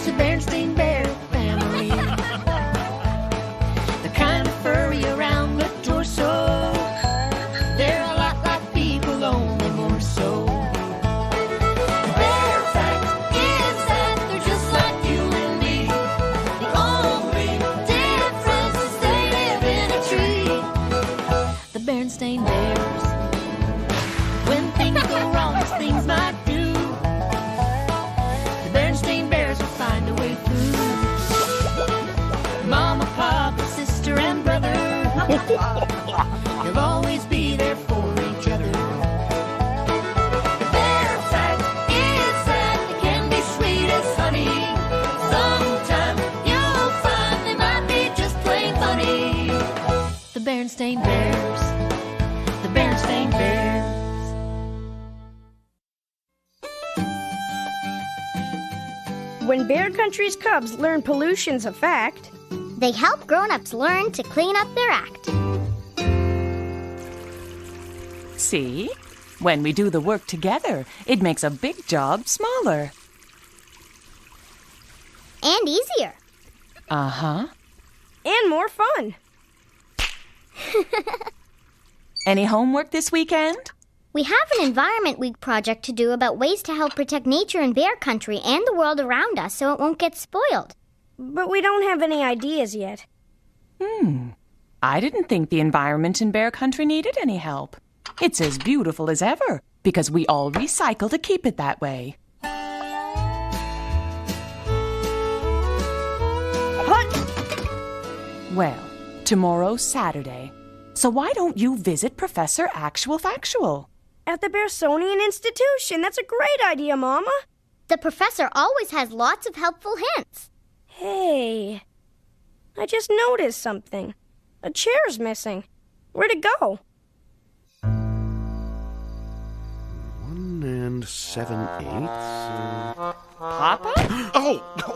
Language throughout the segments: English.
the Berenstain Bear family. They're kind of furry around the torso. They're a lot like people, only more so. The bear fact is that they're just like you and me. The only difference is they live in a tree. The Berenstain Bears. When things go wrong, as things might do, the Berenstain Bears will find a way through. Mama, Papa, sister, and brother, you'll always be there for each other. The bear fact is that they can be sweet as honey. Sometime you'll find they might be just plain funny. The Berenstain Bears. The Berenstain Bears. When Bear Country's cubs learn pollution's a fact, they help grown-ups learn to clean up their act. See? When we do the work together, it makes a big job smaller. And easier. Uh-huh. and more fun. Any homework this weekend? We have an Environment Week project to do about ways to help protect nature in Bear Country and the world around us so it won't get spoiled. But we don't have any ideas yet. I didn't think the environment in Bear Country needed any help. It's as beautiful as ever because we all recycle to keep it that way. What? Well, tomorrow's Saturday. So why don't you visit Professor Actual Factual? At the Berenstain Institution. That's a great idea, Mama. The professor always has lots of helpful hints. Hey, I just noticed something. A chair's missing. Where'd it go? 1 7/8. Papa? Oh, no.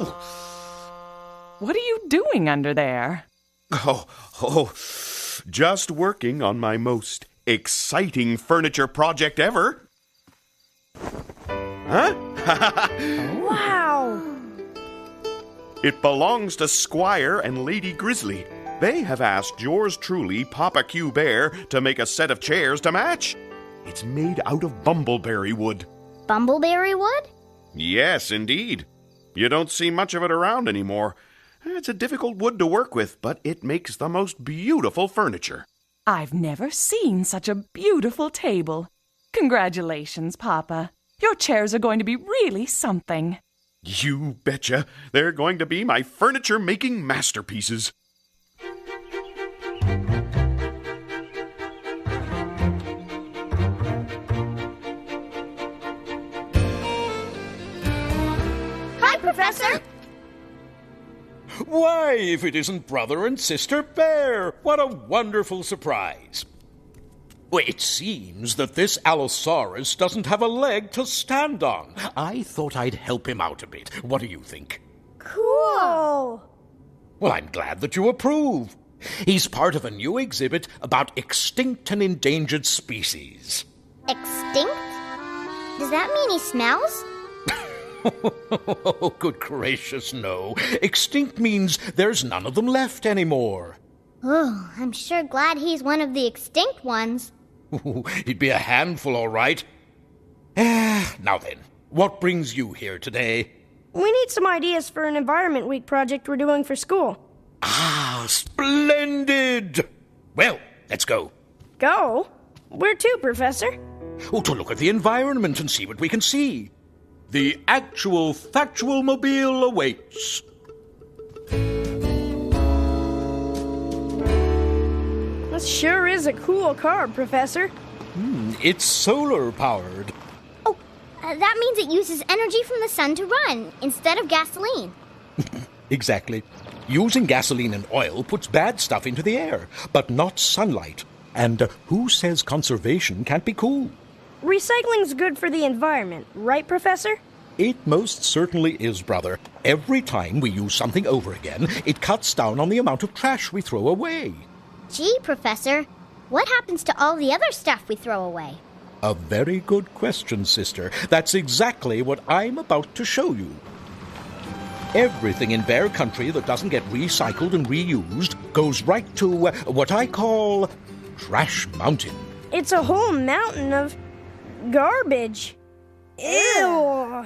What are you doing under there? Oh, just working on my most exciting furniture project ever. Huh? Wow. It belongs to Squire and Lady Grizzly. They have asked yours truly, Papa Q Bear, to make a set of chairs to match. It's made out of bumbleberry wood. Bumbleberry wood? Yes, indeed. You don't see much of it around anymore. It's a difficult wood to work with, but it makes the most beautiful furniture. I've never seen such a beautiful table. Congratulations, Papa. Your chairs are going to be really something. You betcha. They're going to be my furniture-making masterpieces. Hi, Professor. Why, if it isn't Brother and Sister Bear! What a wonderful surprise! Well, it seems that this Allosaurus doesn't have a leg to stand on. I thought I'd help him out a bit. What do you think? Cool. Well, I'm glad that you approve. He's part of a new exhibit about extinct and endangered species. Extinct? Does that mean he smells? Oh, good gracious, no. Extinct means there's none of them left anymore. Oh, I'm sure glad he's one of the extinct ones. He'd be a handful, all right. Now then, what brings you here today? We need some ideas for an Environment Week project we're doing for school. Ah, splendid! Well, let's go. Go? Where to, Professor? Oh, to look at the environment and see what we can see. The Actual Factual Mobile awaits. This sure is a cool car, Professor. It's solar-powered. Oh, that means it uses energy from the sun to run instead of gasoline. Exactly. Using gasoline and oil puts bad stuff into the air, but not sunlight. And who says conservation can't be cool? Recycling's good for the environment, right, Professor? It most certainly is, brother. Every time we use something over again, it cuts down on the amount of trash we throw away. Gee, Professor, what happens to all the other stuff we throw away? A very good question, sister. That's exactly what I'm about to show you. Everything in Bear Country that doesn't get recycled and reused goes right to what I call Trash Mountain. It's a whole mountain of garbage. Ew.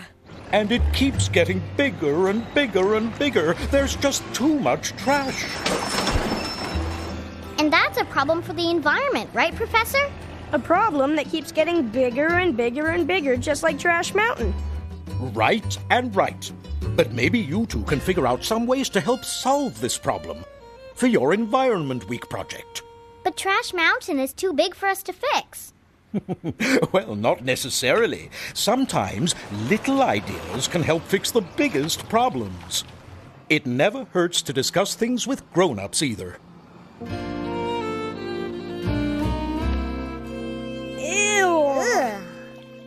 And it keeps getting bigger and bigger and bigger. There's just too much trash. And that's a problem for the environment, right, Professor? A problem that keeps getting bigger and bigger and bigger, just like Trash Mountain. Right and right. But maybe you two can figure out some ways to help solve this problem for your Environment Week project. But Trash Mountain is too big for us to fix. Well, not necessarily. Sometimes little ideas can help fix the biggest problems. It never hurts to discuss things with grown-ups either. Ew.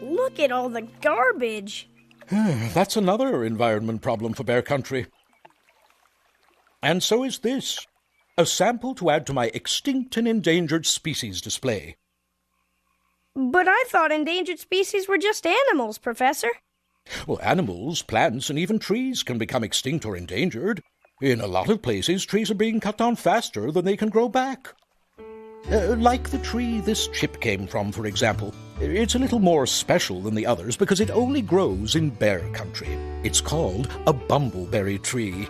Look at all the garbage. That's another environment problem for Bear Country. And so is this. A sample to add to my extinct and endangered species display. But I thought endangered species were just animals, Professor. Well, animals, plants, and even trees can become extinct or endangered. In a lot of places, trees are being cut down faster than they can grow back. Like the tree this chip came from, for example. It's a little more special than the others because it only grows in Bear Country. It's called a bumbleberry tree.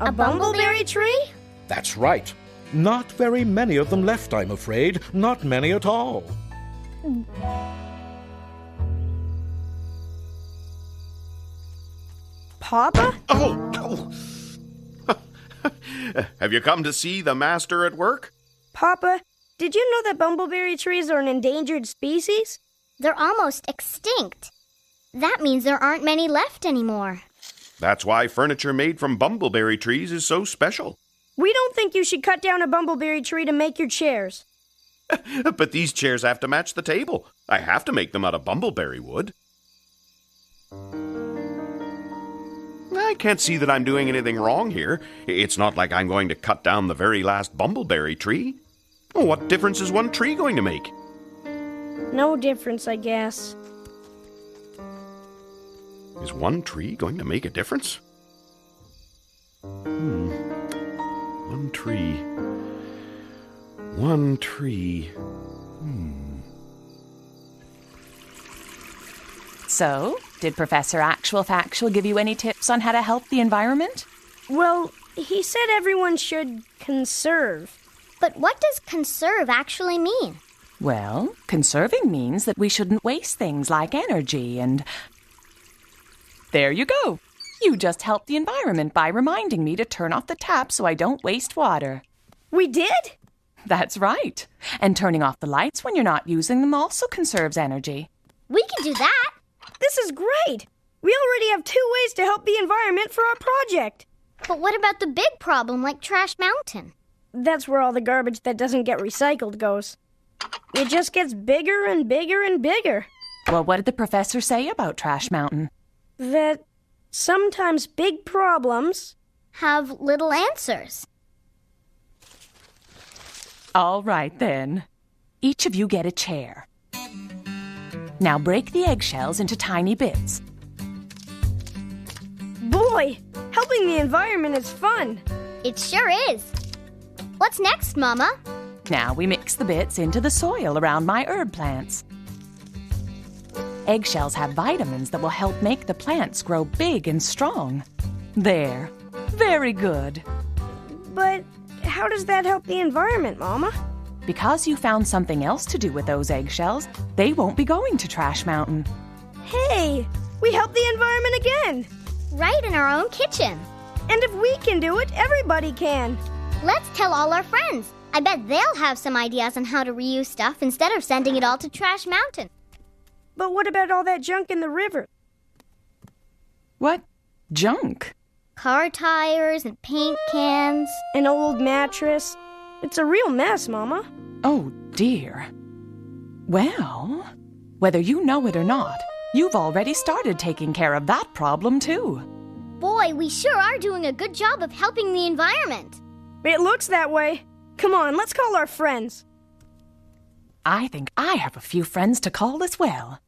A bumbleberry tree? That's right. Not very many of them left, I'm afraid. Not many at all. Papa? Oh! Have you come to see the master at work? Papa, did you know that bumbleberry trees are an endangered species? They're almost extinct. That means there aren't many left anymore. That's why furniture made from bumbleberry trees is so special. We don't think you should cut down a bumbleberry tree to make your chairs. But these chairs have to match the table. I have to make them out of bumbleberry wood. I can't see that I'm doing anything wrong here. It's not like I'm going to cut down the very last bumbleberry tree. What difference is one tree going to make? No difference, I guess. Is one tree going to make a difference? One tree. One tree. So, did Professor Actual Factual give you any tips on how to help the environment? Well, he said everyone should conserve. But what does conserve actually mean? Well, conserving means that we shouldn't waste things like energy and... There you go. You just helped the environment by reminding me to turn off the tap so I don't waste water. We did? That's right. And turning off the lights when you're not using them also conserves energy. We can do that. This is great. We already have 2 ways to help the environment for our project. But what about the big problem like Trash Mountain? That's where all the garbage that doesn't get recycled goes. It just gets bigger and bigger and bigger. Well, what did the professor say about Trash Mountain? That sometimes big problems Have little answers. All right, then. Each of you get a chair. Now break the eggshells into tiny bits. Boy, helping the environment is fun. It sure is. What's next, Mama? Now we mix the bits into the soil around my herb plants. Eggshells have vitamins that will help make the plants grow big and strong. There. Very good. But how does that help the environment, Mama? Because you found something else to do with those eggshells, they won't be going to Trash Mountain. Hey, we help the environment again. Right in our own kitchen. And if we can do it, everybody can. Let's tell all our friends. I bet they'll have some ideas on how to reuse stuff instead of sending it all to Trash Mountain. But what about all that junk in the river? What junk? Car tires and paint cans. An old mattress. It's a real mess, Mama. Oh, dear. Well, whether you know it or not, you've already started taking care of that problem, too. Boy, we sure are doing a good job of helping the environment. It looks that way. Come on, let's call our friends. I think I have a few friends to call as well.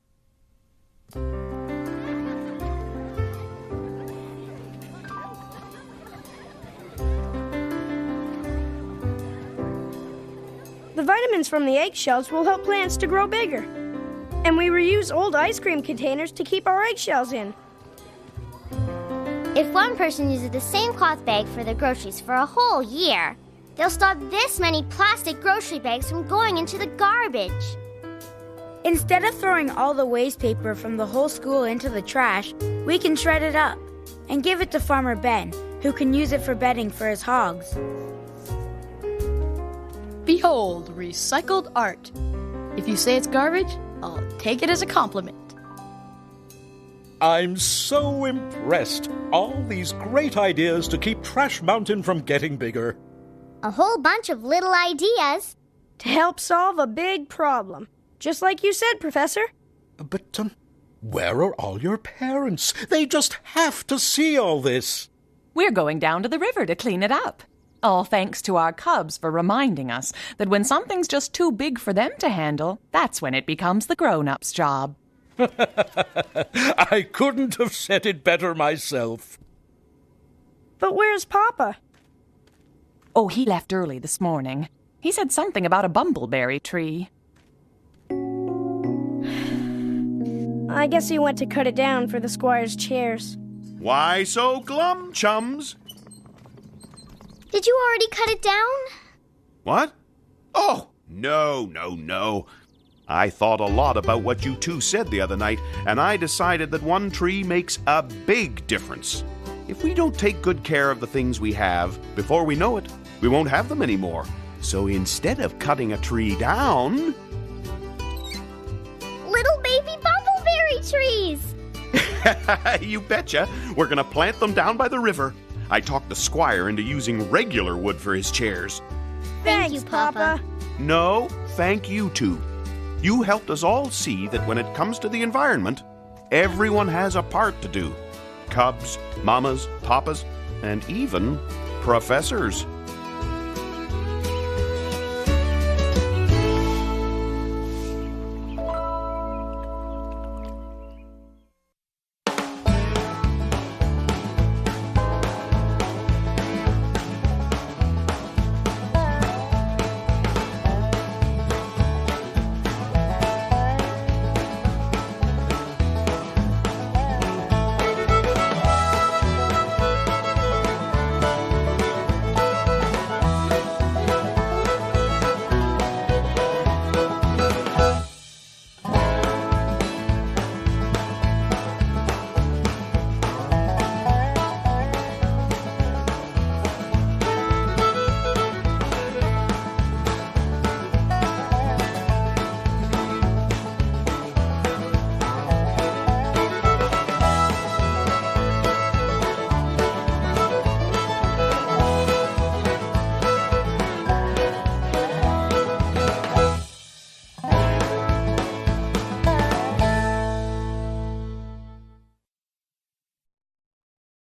The vitamins from the eggshells will help plants to grow bigger. And we reuse old ice cream containers to keep our eggshells in. If one person uses the same cloth bag for their groceries for a whole year, they'll stop this many plastic grocery bags from going into the garbage. Instead of throwing all the waste paper from the whole school into the trash, we can shred it up and give it to Farmer Ben, who can use it for bedding for his hogs. Behold, recycled art. If you say it's garbage, I'll take it as a compliment. I'm so impressed. All these great ideas to keep Trash Mountain from getting bigger. A whole bunch of little ideas. To help solve a big problem. Just like you said, Professor. But, where are all your parents? They just have to see all this. We're going down to the river to clean it up. All thanks to our cubs for reminding us that when something's just too big for them to handle, that's when it becomes the grown-up's job. I couldn't have said it better myself. But where's Papa? Oh, he left early this morning. He said something about a bumbleberry tree. I guess he went to cut it down for the squire's chairs. Why so glum, chums? Did you already cut it down? What? Oh, no. I thought a lot about what you two said the other night, and I decided that one tree makes a big difference. If we don't take good care of the things we have, before we know it, we won't have them anymore. So instead of cutting a tree down... Little baby bumbleberry trees! You betcha. We're going to plant them down by the river. I talked the squire into using regular wood for his chairs. Thank you, Papa. No, thank you two. You helped us all see that when it comes to the environment, everyone has a part to do. Cubs, mamas, papas, and even professors.